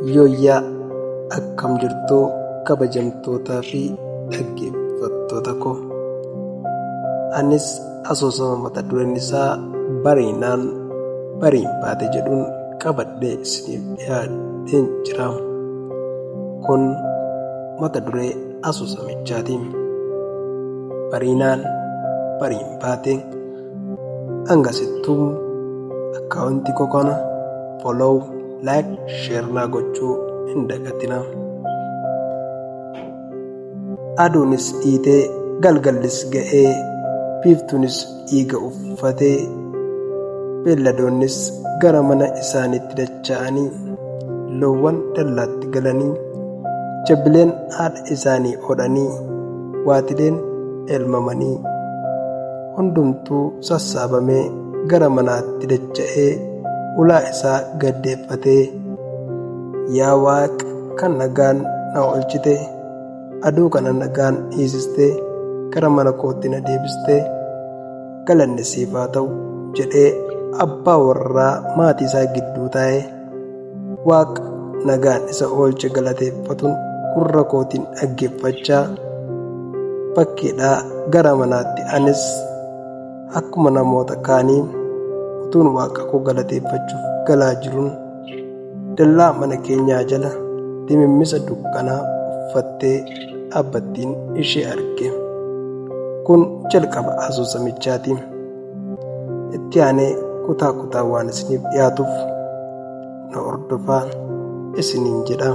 Yooyyaa akkam jirtuu kabajamtootaa fi dhaggeeffattoota koo. Anis asoosama mata dureen isaa bariinaan bariin baate jedhuun qabadhee isiniif dhiyaadheen jira. Kun mata duree asoosamichaatiin. Bariinaan bariin baate. Hangasittuu akkaawuntii koo kana follow, like, share naa gochuu hin dagatina. Aduunis dhiitee galgallis ga'ee biiftuunis dhiiga uffatee beelladoonnis gara mana isaaniitti dacha'anii loowwan dallaatti galanii jabbileen haadha isaanii hodhanii waatileen elmamanii hundumtuu sassaabamee gara manaatti dacha'ee ulaa isaa gaddeeffatee yaa Waaqa kan nagaan na oolchite aduu kana nagaan dhiisistee gara mana kootti na deebistee galanni siif haa ta'u jedhee abbaa warraa maatii isaa gidduu taa'ee Waaqa nagaan isa oolche galateeffatuun gurra kootiin dhaggeeffachaa bakkeedhaa gara manaatti anis akkuma namoota kaanii utuun Waaqa koo galateeffachuuf galaa jiruun dallaa mana keenyaa jala dimimmisa dukkanaa uffattee dhaabbattiin ishee arge. Kun jalqaba asoosamichaatiin. Itti aanee kutaa waan isiniif dhiyaatuuf na hordofaa isiniin jedha.